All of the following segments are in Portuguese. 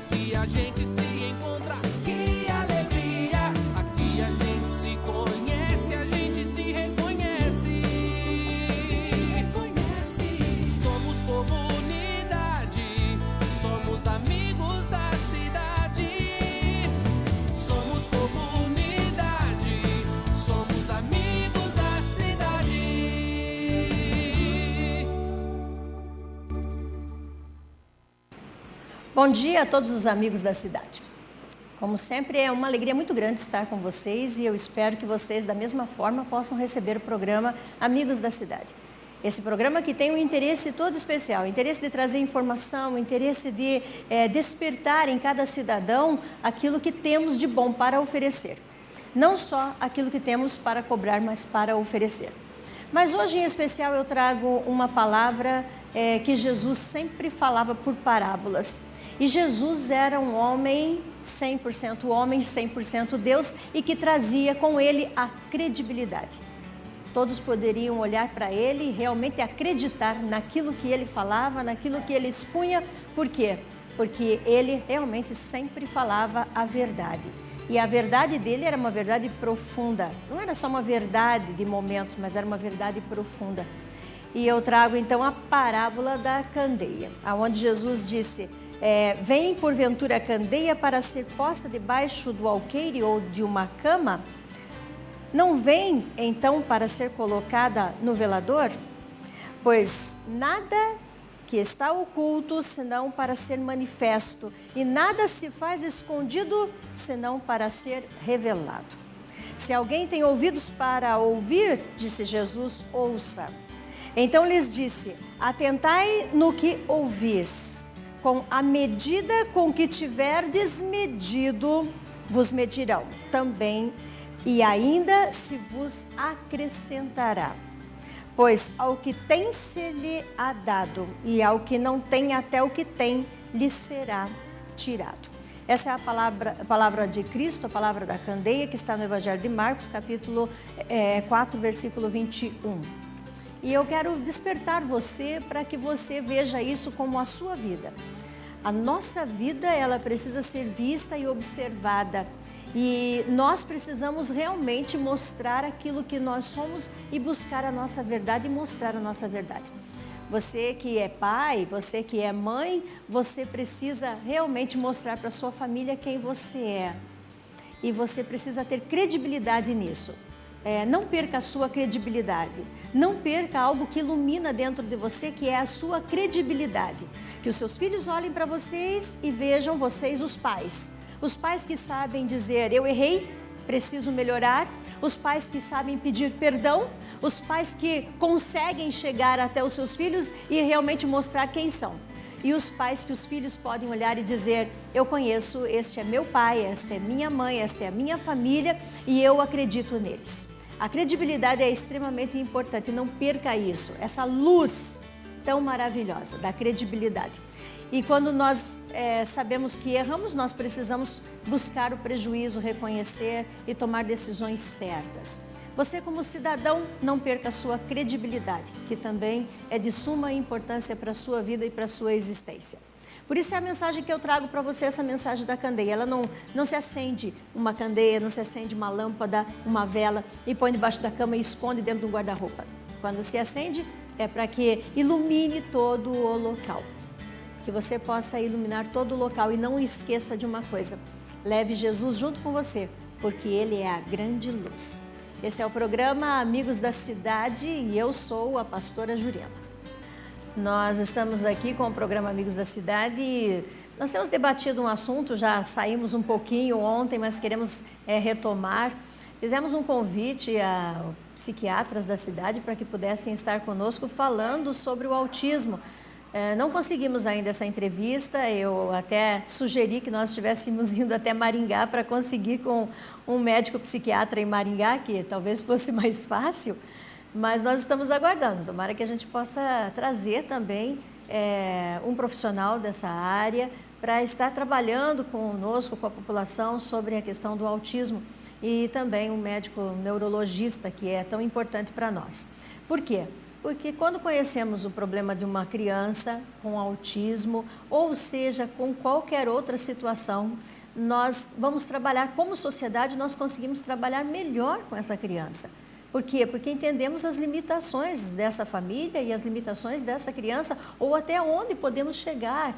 Aqui a gente se encontra, que alegria. Aqui a gente se conhece, a gente se reconhece. Somos comunidade, somos amigos da cidade. Somos comunidade, somos amigos da cidade. Bom dia a todos os amigos da cidade. Como sempre, é uma alegria muito grande estar com vocês e eu espero que vocês, da mesma forma, possam receber o programa Amigos da Cidade. Esse programa que tem um interesse todo especial, interesse de trazer informação, interesse de despertar em cada cidadão aquilo que temos de bom para oferecer. Não só aquilo que temos para cobrar, mas para oferecer. Mas hoje, em especial, eu trago uma palavra que Jesus sempre falava por parábolas. E Jesus era um homem 100% Deus e que trazia com ele a credibilidade. Todos poderiam olhar para ele e realmente acreditar naquilo que ele falava, naquilo que ele expunha. Por quê? Porque ele realmente sempre falava a verdade. E a verdade dele era uma verdade profunda. Não era só uma verdade de momentos, mas era uma verdade profunda. E eu trago então a parábola da candeia, onde Jesus disse: vem porventura a candeia para ser posta debaixo do alqueire ou de uma cama? Não vem então para ser colocada no velador? Pois nada que está oculto senão para ser manifesto, e nada se faz escondido senão para ser revelado. Se alguém tem ouvidos para ouvir, disse Jesus, ouça. Então lhes disse: atentai no que ouvis, com a medida com que tiverdes medido, vos medirão também, e ainda se vos acrescentará. Pois ao que tem se lhe há dado, e ao que não tem até o que tem lhe será tirado. Essa é a palavra de Cristo, a palavra da candeia, que está no Evangelho de Marcos, capítulo 4, versículo 21. E eu quero despertar você para que você veja isso como a sua vida. A nossa vida, ela precisa ser vista e observada. E nós precisamos realmente mostrar aquilo que nós somos e buscar a nossa verdade e mostrar a nossa verdade. Você que é pai, você que é mãe, você precisa realmente mostrar para a sua família quem você é. E você precisa ter credibilidade nisso. Não perca a sua credibilidade, não perca algo que ilumina dentro de você, que é a sua credibilidade. Que os seus filhos olhem para vocês e vejam vocês os pais que sabem dizer: eu errei, preciso melhorar, os pais que sabem pedir perdão, os pais que conseguem chegar até os seus filhos e realmente mostrar quem são. E os pais que os filhos podem olhar e dizer: eu conheço, este é meu pai, esta é minha mãe, esta é a minha família e eu acredito neles. A credibilidade é extremamente importante, não perca isso, essa luz tão maravilhosa da credibilidade. E quando nós sabemos que erramos, nós precisamos buscar o prejuízo, reconhecer e tomar decisões certas. Você, como cidadão, não perca a sua credibilidade, que também é de suma importância para a sua vida e para a sua existência. Por isso é a mensagem que eu trago para você, essa mensagem da candeia. Ela não se acende uma candeia, não se acende uma lâmpada, uma vela e põe debaixo da cama e esconde dentro do guarda-roupa. Quando se acende, é para que ilumine todo o local. Que você possa iluminar todo o local e não esqueça de uma coisa: leve Jesus junto com você, porque Ele é a grande luz. Esse é o programa Amigos da Cidade e eu sou a pastora Jurema. Nós estamos aqui com o programa Amigos da Cidade e nós temos debatido um assunto, já saímos um pouquinho ontem, mas queremos retomar. Fizemos um convite a psiquiatras da cidade para que pudessem estar conosco falando sobre o autismo. Não conseguimos ainda essa entrevista, eu até sugeri que nós estivéssemos indo até Maringá para conseguir com um médico psiquiatra em Maringá, que talvez fosse mais fácil, mas nós estamos aguardando. Tomara que a gente possa trazer também um profissional dessa área para estar trabalhando conosco, com a população, sobre a questão do autismo e também um médico neurologista, que é tão importante para nós. Por quê? Porque quando conhecemos o problema de uma criança com autismo, ou seja, com qualquer outra situação, nós vamos trabalhar, como sociedade, nós conseguimos trabalhar melhor com essa criança. Por quê? Porque entendemos as limitações dessa família e as limitações dessa criança, ou até onde podemos chegar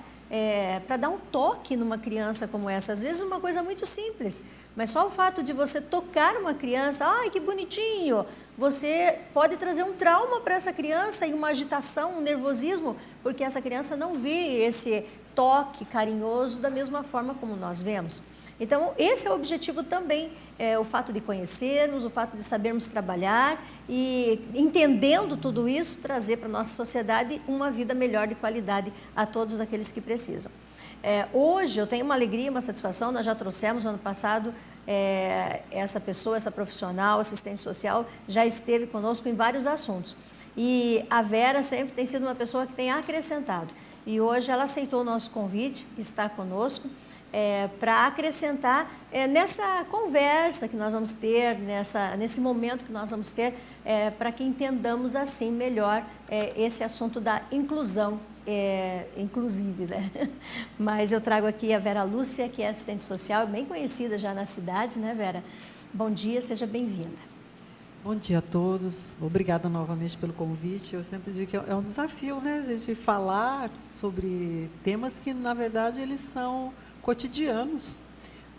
para dar um toque numa criança como essa. Às vezes uma coisa muito simples, mas só o fato de você tocar uma criança, ai que bonitinho, você pode trazer um trauma para essa criança e uma agitação, um nervosismo, porque essa criança não vê esse toque carinhoso da mesma forma como nós vemos. Então, esse é o objetivo também, o fato de conhecermos, o fato de sabermos trabalhar e, entendendo tudo isso, trazer para a nossa sociedade uma vida melhor de qualidade a todos aqueles que precisam. Hoje, eu tenho uma alegria, uma satisfação, nós já trouxemos no ano passado, essa pessoa, essa profissional, assistente social, já esteve conosco em vários assuntos. E a Vera sempre tem sido uma pessoa que tem acrescentado. E hoje ela aceitou o nosso convite, está conosco, para acrescentar nessa conversa que nós vamos ter, nesse momento que nós vamos ter, para que entendamos assim melhor esse assunto da inclusão, inclusive, né? Mas eu trago aqui a Vera Lúcia, que é assistente social, bem conhecida já na cidade, né, Vera? Bom dia, seja bem-vinda. Bom dia a todos, obrigada novamente pelo convite. Eu sempre digo que é um desafio, né, a gente falar sobre temas que, na verdade, eles são cotidianos,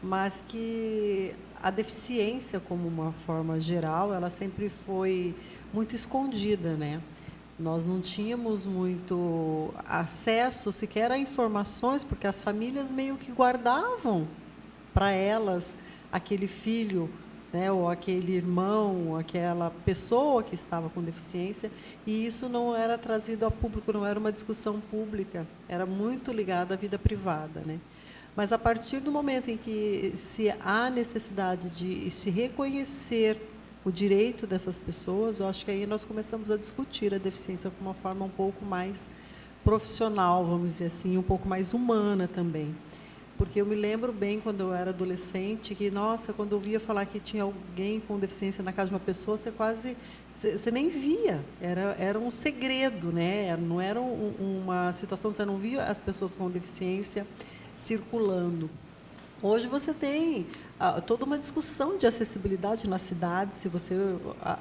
mas que a deficiência, como uma forma geral, ela sempre foi muito escondida, né? Nós não tínhamos muito acesso sequer a informações, porque as famílias meio que guardavam para elas aquele filho, né, ou aquele irmão, ou aquela pessoa que estava com deficiência, e isso não era trazido a público, não era uma discussão pública, era muito ligado à vida privada, né? Mas, a partir do momento em que se há necessidade de se reconhecer o direito dessas pessoas, eu acho que aí nós começamos a discutir a deficiência de uma forma um pouco mais profissional, vamos dizer assim, um pouco mais humana também. Porque eu me lembro bem, quando eu era adolescente, que, nossa, quando eu ouvia falar que tinha alguém com deficiência na casa de uma pessoa, você nem via, era um segredo, né? Não era uma situação, você não via as pessoas com deficiência circulando. Hoje você tem toda uma discussão de acessibilidade na cidade. Se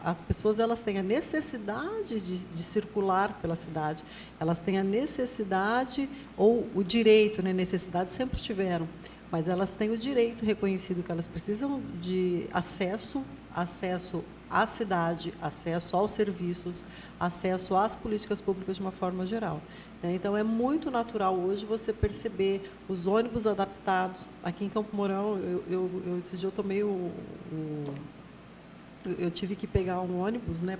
as pessoas elas têm a necessidade de circular pela cidade, elas têm a necessidade ou o direito, né? Necessidade sempre tiveram, mas elas têm o direito reconhecido que elas precisam de acesso à cidade, acesso aos serviços, acesso às políticas públicas de uma forma geral. Então, é muito natural hoje você perceber os ônibus adaptados. Aqui em Campo Mourão, esse dia eu tomei eu tive que pegar um ônibus, né,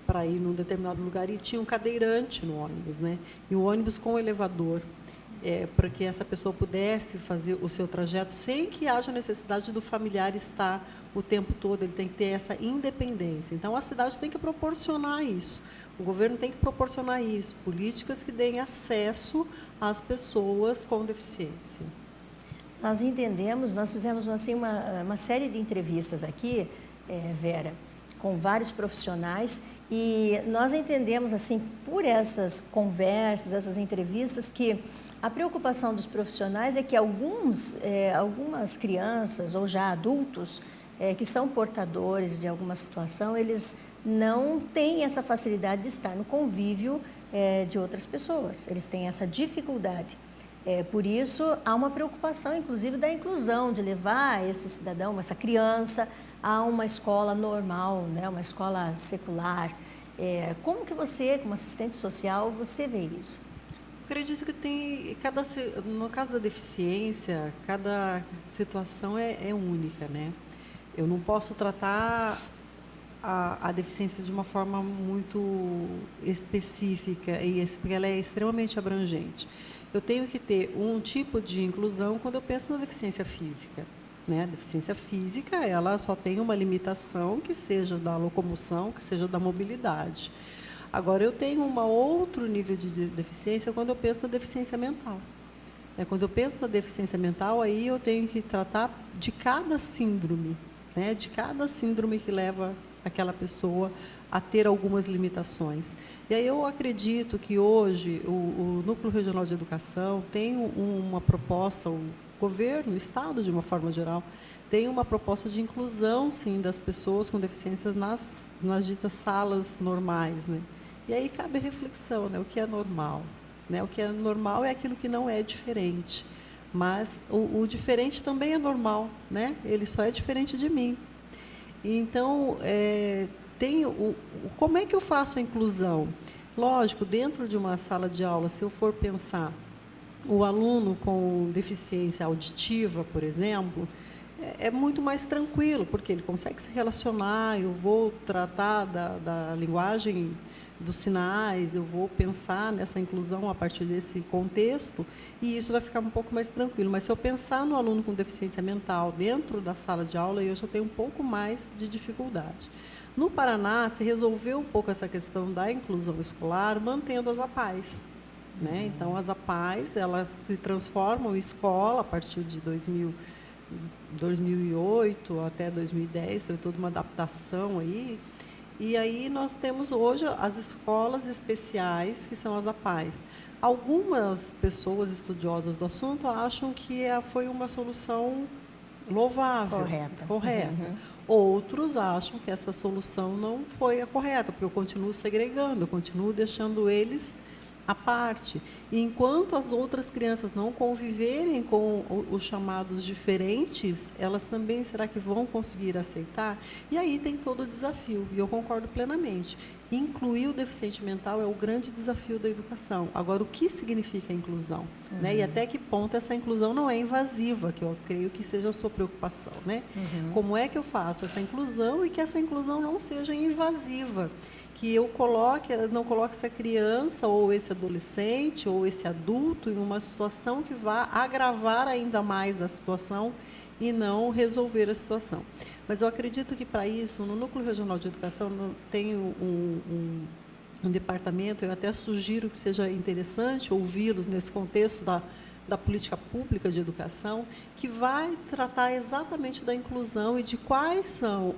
para ir num determinado lugar, e tinha um cadeirante no ônibus, né, e o ônibus com elevador, para que essa pessoa pudesse fazer o seu trajeto sem que haja necessidade do familiar estar o tempo todo, ele tem que ter essa independência. Então, a cidade tem que proporcionar isso. O governo tem que proporcionar isso, políticas que deem acesso às pessoas com deficiência. Nós entendemos, nós fizemos assim, uma série de entrevistas aqui, Vera, com vários profissionais, e nós entendemos, assim, por essas conversas, essas entrevistas, que a preocupação dos profissionais é que algumas crianças ou já adultos que são portadores de alguma situação, eles não têm essa facilidade de estar no convívio de outras pessoas, eles têm essa dificuldade. Por isso, há uma preocupação, inclusive, da inclusão, de levar esse cidadão, essa criança, a uma escola normal, né, uma escola secular. Como que você, como assistente social, você vê isso? Acredito que tem, no caso da deficiência, cada situação é única, né? Eu não posso tratar a deficiência de uma forma muito específica, porque ela é extremamente abrangente. Eu tenho que ter um tipo de inclusão quando eu penso na deficiência física, né? A deficiência física, ela só tem uma limitação, que seja da locomoção, que seja da mobilidade. Agora, eu tenho um outro nível de deficiência quando eu penso na deficiência mental. Quando eu penso na deficiência mental, aí eu tenho que tratar de cada síndrome, né? De cada síndrome que leva aquela pessoa a ter algumas limitações. E aí eu acredito que hoje o Núcleo Regional de Educação tem uma proposta, o governo, o Estado, de uma forma geral, tem uma proposta de inclusão, sim, das pessoas com deficiências nas ditas salas normais, né? E aí cabe a reflexão, né? O que é normal? Né? O que é normal é aquilo que não é diferente. Mas o diferente também é normal, né? Ele só é diferente de mim. Então, como é que eu faço a inclusão? Lógico, dentro de uma sala de aula, se eu for pensar o aluno com deficiência auditiva, por exemplo, é muito mais tranquilo, porque ele consegue se relacionar, eu vou tratar da linguagem dos sinais, eu vou pensar nessa inclusão a partir desse contexto, e isso vai ficar um pouco mais tranquilo. Mas se eu pensar no aluno com deficiência mental dentro da sala de aula, eu já tenho um pouco mais de dificuldade. No Paraná, se resolveu um pouco essa questão da inclusão escolar, mantendo as APAES. Né? Então, as APAES, elas se transformam em escola a partir de 2008 até 2010, teve toda uma adaptação aí. E aí nós temos hoje as escolas especiais, que são as APAES. Algumas pessoas estudiosas do assunto acham que foi uma solução louvável. Correta. Uhum. Outros acham que essa solução não foi a correta, porque eu continuo segregando, eu continuo deixando eles à parte. E enquanto as outras crianças não conviverem com os chamados diferentes, elas também, será que vão conseguir aceitar? E aí tem todo o desafio, e eu concordo plenamente. Incluir o deficiente mental é o grande desafio da educação. Agora, o que significa a inclusão? Uhum. Né? E até que ponto essa inclusão não é invasiva, que eu creio que seja a sua preocupação. Né? Uhum. Como é que eu faço essa inclusão e que essa inclusão não seja invasiva? Que eu não coloque essa criança, ou esse adolescente, ou esse adulto em uma situação que vá agravar ainda mais a situação e não resolver a situação. Mas eu acredito que, para isso, no Núcleo Regional de Educação, tem um departamento, eu até sugiro que seja interessante ouvi-los nesse contexto da política pública de educação, que vai tratar exatamente da inclusão e de quais são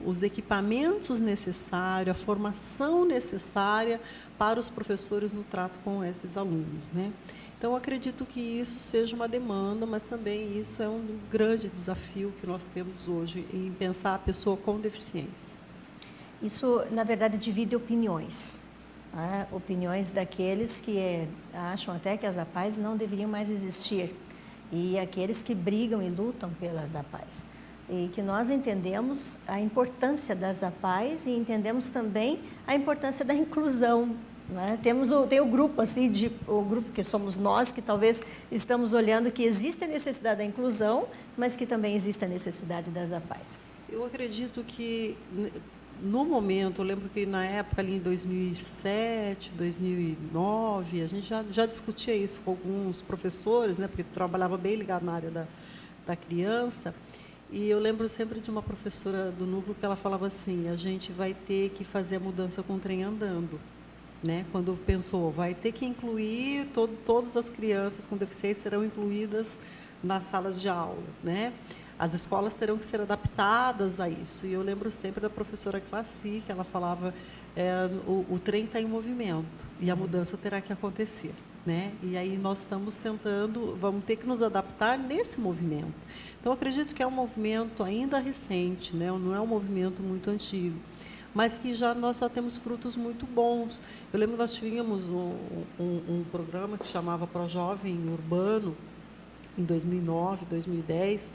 os equipamentos necessários, a formação necessária para os professores no trato com esses alunos. Né? Então, acredito que isso seja uma demanda, mas também isso é um grande desafio que nós temos hoje em pensar a pessoa com deficiência. Isso, na verdade, divide opiniões. Né? Opiniões daqueles que acham até que as APAES não deveriam mais existir, e aqueles que brigam e lutam pelas APAES. E que nós entendemos a importância das APAES e entendemos também a importância da inclusão. Né? Tem o grupo, assim, o grupo que somos nós, que talvez estamos olhando que existe a necessidade da inclusão, mas que também existe a necessidade das APAES. Eu acredito que, no momento, eu lembro que na época, ali em 2007, 2009, a gente já discutia isso com alguns professores, né, porque trabalhava bem ligado na área da criança. E eu lembro sempre de uma professora do núcleo que ela falava assim: a gente vai ter que fazer a mudança com o trem andando. Né? Quando pensou, vai ter que incluir, todas as crianças com deficiência serão incluídas nas salas de aula. Né? As escolas terão que ser adaptadas a isso. E eu lembro sempre da professora Classi, que ela falava, o trem está em movimento e a mudança terá que acontecer. Né? E aí nós estamos vamos ter que nos adaptar nesse movimento. Então, acredito que é um movimento ainda recente, né? Não é um movimento muito antigo, mas que nós já temos frutos muito bons. Eu lembro que nós tínhamos um programa que chamava ProJovem Urbano, em 2009, 2010,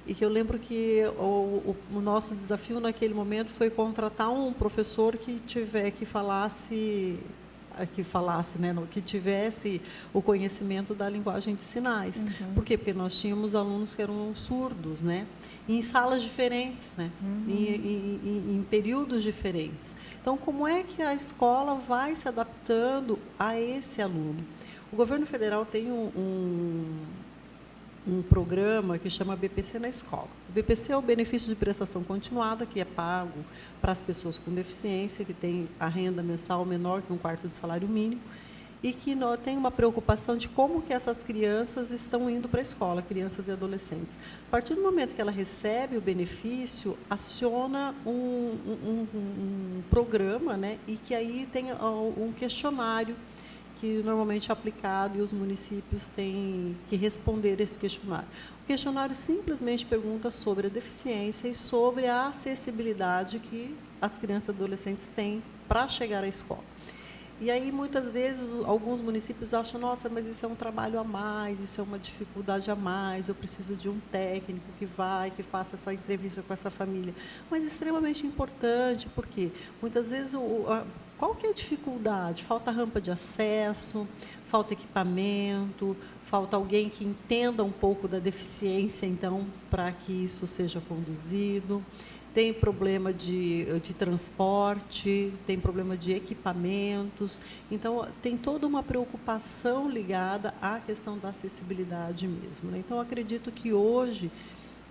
e que eu lembro que o nosso desafio naquele momento foi contratar um professor que falasse, né, que tivesse o conhecimento da linguagem de sinais. Uhum. Por quê? Porque nós tínhamos alunos que eram surdos, né? Em salas diferentes, né? Uhum. Em períodos diferentes. Então, como é que a escola vai se adaptando a esse aluno? O governo federal tem um programa que chama BPC na escola. O BPC é o benefício de prestação continuada, que é pago para as pessoas com deficiência, que têm a renda mensal menor que 1/4 do salário mínimo. e que tem uma preocupação de como que essas crianças estão indo para a escola, crianças e adolescentes. A partir do momento que ela recebe o benefício, aciona um programa, né, e que aí tem um questionário que normalmente é aplicado e os municípios têm que responder esse questionário. O questionário simplesmente pergunta sobre a deficiência e sobre a acessibilidade que as crianças e adolescentes têm para chegar à escola. E aí, muitas vezes, alguns municípios acham, nossa, mas isso é um trabalho a mais, isso é uma dificuldade a mais, eu preciso de um técnico que faça essa entrevista com essa família. Mas é extremamente importante, porque muitas vezes, qual que é a dificuldade? Falta rampa de acesso, falta equipamento, falta alguém que entenda um pouco da deficiência, então, para que isso seja conduzido. Tem problema de transporte, tem problema de equipamentos. Então, tem toda uma preocupação ligada à questão da acessibilidade mesmo, né? Então, acredito que hoje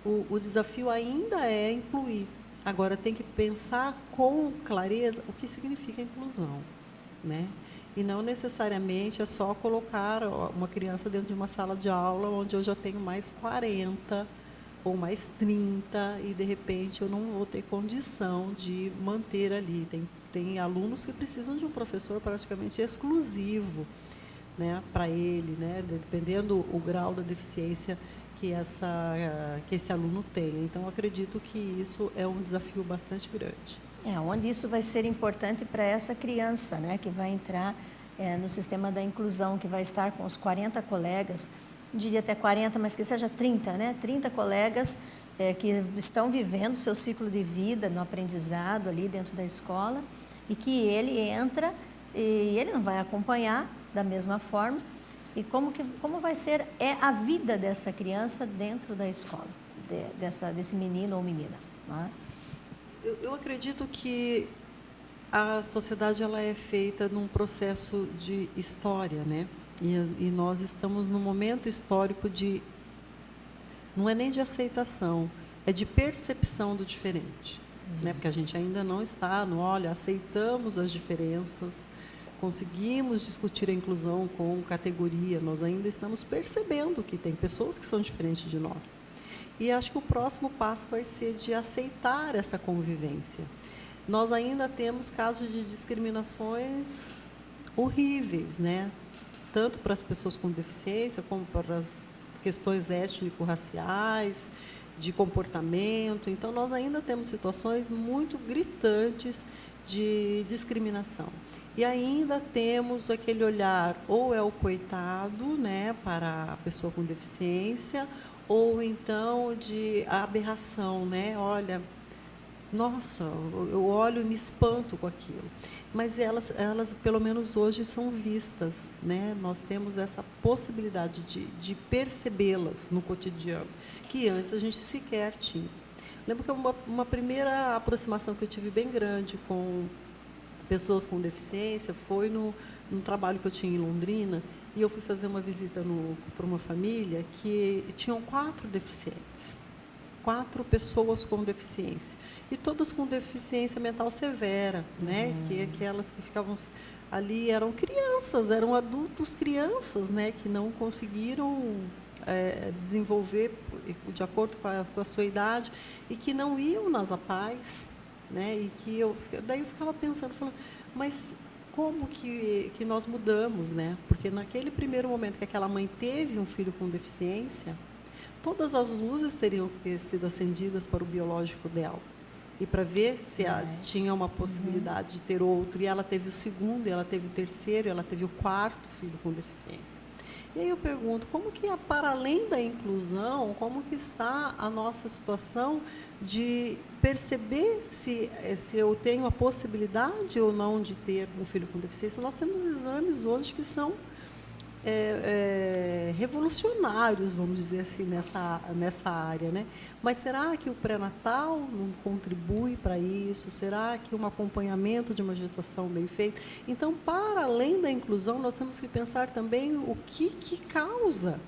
o desafio ainda é incluir. Agora, tem que pensar com clareza o que significa inclusão, né? E não necessariamente é só colocar uma criança dentro de uma sala de aula onde eu já tenho mais 40 ou mais 30, e, de repente, eu não vou ter condição de manter ali. Tem alunos que precisam de um professor praticamente exclusivo, né, para ele, né, dependendo o grau da deficiência que esse aluno tem. Então, acredito que isso é um desafio bastante grande. Onde isso vai ser importante para essa criança, né, que vai entrar no sistema da inclusão, que vai estar com os 40 colegas, diria até 40, mas que seja 30, né? 30 colegas que estão vivendo seu ciclo de vida no aprendizado ali dentro da escola, e que ele entra e ele não vai acompanhar da mesma forma. E como vai ser a vida dessa criança dentro da escola, desse menino ou menina, não é? Eu acredito que a sociedade ela é feita num processo de história, né? E nós estamos num momento histórico não é nem de aceitação, é de percepção do diferente, né? Porque a gente ainda não está olha, aceitamos as diferenças, conseguimos discutir a inclusão com categoria, nós ainda estamos percebendo que tem pessoas que são diferentes de nós. E acho que o próximo passo vai ser de aceitar essa convivência. Nós ainda temos casos de discriminações horríveis, né? Tanto para as pessoas com deficiência, como para as questões étnico-raciais, de comportamento. Então, nós ainda temos situações muito gritantes de discriminação. E ainda temos aquele olhar, ou é o coitado, né, para a pessoa com deficiência, ou então de aberração, né? Olha, nossa, eu olho e me espanto com aquilo. Mas elas pelo menos hoje, são vistas, né? Nós temos essa possibilidade de percebê-las no cotidiano, que antes a gente sequer tinha. Lembro que uma primeira aproximação que eu tive bem grande com pessoas com deficiência foi num trabalho que eu tinha em Londrina, e eu fui fazer uma visita para uma família que tinham 4 deficientes. 4 pessoas com deficiência, e todas com deficiência mental severa, né? Que aquelas que ficavam ali eram crianças, eram adultos crianças, né? Que não conseguiram desenvolver de acordo com a sua idade, e que não iam nas APAES, né? E que daí eu ficava pensando, falando, mas como que nós mudamos, né? Porque naquele primeiro momento que aquela mãe teve um filho com deficiência, todas as luzes teriam que ter sido acendidas para o biológico dela, e para ver se tinha uma possibilidade de ter outro. E ela teve o segundo, e ela teve o terceiro, e ela teve o 4º filho com deficiência. E aí eu pergunto, como que, para além da inclusão, como que está a nossa situação de perceber se eu tenho a possibilidade ou não de ter um filho com deficiência? Nós temos exames hoje que são revolucionários, vamos dizer assim, nessa área, né? Mas será que o pré-natal não contribui para isso? Será que um acompanhamento de uma gestação bem feita? Então, para além da inclusão, nós temos que pensar também o que causa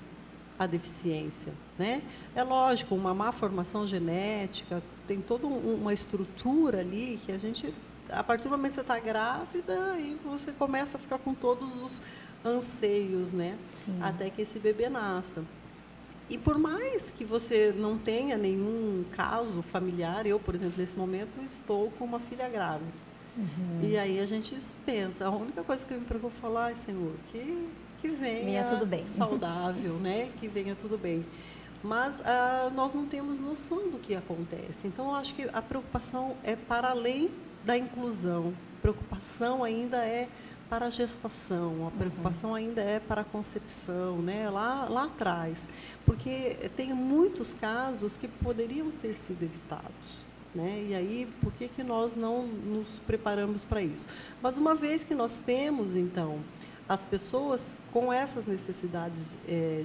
a deficiência, né? É lógico, uma má formação genética, tem toda uma estrutura ali que a gente a partir do momento que você está grávida, e você começa a ficar com todos os anseios, né? Sim. Até que esse bebê nasça. E por mais que você não tenha nenhum caso familiar, eu, por exemplo, nesse momento, estou com uma filha grávida. E aí a gente pensa, a única coisa que eu me preocupo é falar, ai, Senhor, que venha tudo bem. saudável, né? Que venha tudo bem. Mas nós não temos noção do que acontece. Então, eu acho que a preocupação é para além da inclusão. A preocupação ainda é para a gestação, a preocupação ainda é para a concepção, né? Lá atrás. Porque tem muitos casos que poderiam ter sido evitados. Né? E aí, por que nós não nos preparamos para isso? Mas uma vez que nós temos, então, as pessoas com essas necessidades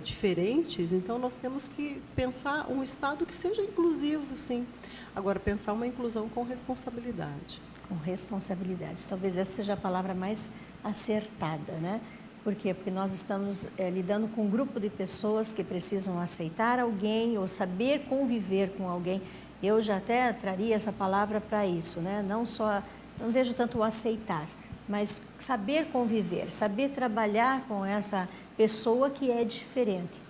diferentes, então nós temos que pensar um Estado que seja inclusivo, sim. Agora, pensar uma inclusão com responsabilidade. Com responsabilidade. Talvez essa seja a palavra mais acertada, né? Por quê? Porque nós estamos lidando com um grupo de pessoas que precisam aceitar alguém ou saber conviver com alguém. Eu já até traria essa palavra para isso, né? Não vejo tanto o aceitar, mas saber conviver, saber trabalhar com essa pessoa que é diferente.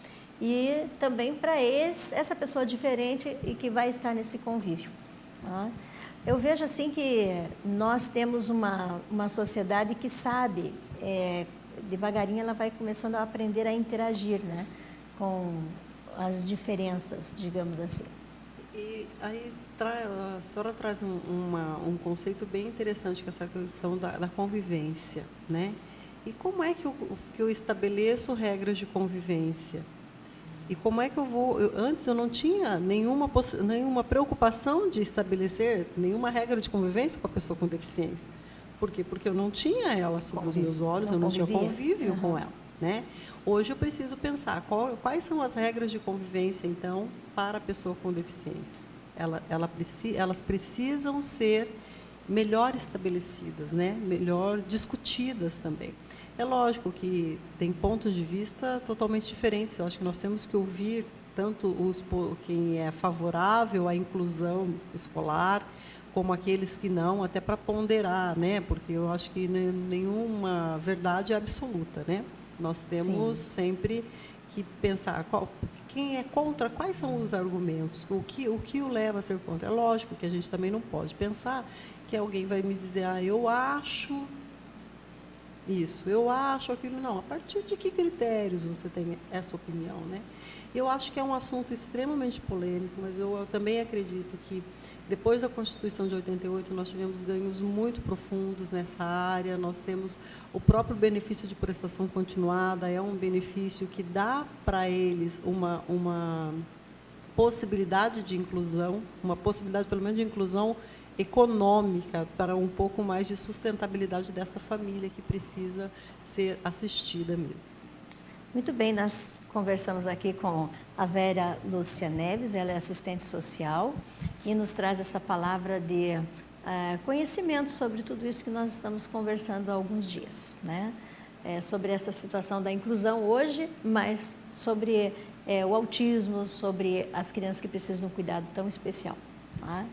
E também para essa pessoa diferente e que vai estar nesse convívio. Tá? Eu vejo assim que nós temos uma sociedade que sabe, devagarinho ela vai começando a aprender a interagir, né? Com as diferenças, digamos assim. E aí a senhora traz um conceito bem interessante, que é essa questão da convivência, né? E como é que eu estabeleço regras de convivência? E como é que antes eu não tinha nenhuma preocupação de estabelecer nenhuma regra de convivência com a pessoa com deficiência. Por quê? Porque eu não tinha ela sob os meus olhos, eu não tinha convívio com ela. Né? Hoje eu preciso pensar quais são as regras de convivência, então, para a pessoa com deficiência. Elas precisam ser melhor estabelecidas, né? Melhor discutidas também. É lógico que tem pontos de vista totalmente diferentes. Eu acho que nós temos que ouvir tanto quem é favorável à inclusão escolar, como aqueles que não, até para ponderar, né? Porque eu acho que nenhuma verdade é absoluta, né? Nós temos sempre que pensar quem é contra, quais são os argumentos, o que o leva a ser contra. É lógico que a gente também não pode pensar que alguém vai me dizer, eu acho isso, eu acho aquilo. Não, a partir de que critérios você tem essa opinião, né? Eu acho que é um assunto extremamente polêmico, mas eu também acredito que, depois da Constituição de 88, nós tivemos ganhos muito profundos nessa área. Nós temos o próprio benefício de prestação continuada, é um benefício que dá para eles uma possibilidade de inclusão, uma possibilidade, pelo menos, de inclusão econômica, para um pouco mais de sustentabilidade dessa família que precisa ser assistida mesmo. Muito bem, nós conversamos aqui com a Vera Lúcia Neves, ela é assistente social e nos traz essa palavra de conhecimento sobre tudo isso que nós estamos conversando há alguns dias, né? Sobre essa situação da inclusão hoje, mas sobre o autismo, sobre as crianças que precisam de um cuidado tão especial.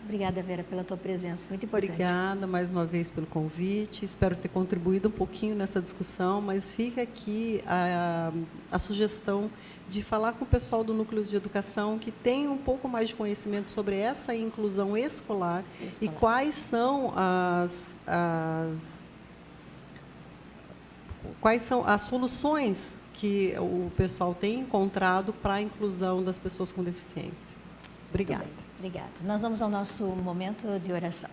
Obrigada, Vera, pela tua presença, muito importante. Obrigada mais uma vez pelo convite, espero ter contribuído um pouquinho nessa discussão, mas fica aqui a sugestão de falar com o pessoal do Núcleo de Educação que tem um pouco mais de conhecimento sobre essa inclusão escolar. E quais são as soluções que o pessoal tem encontrado para a inclusão das pessoas com deficiência. Obrigada. Obrigada. Nós vamos ao nosso momento de oração.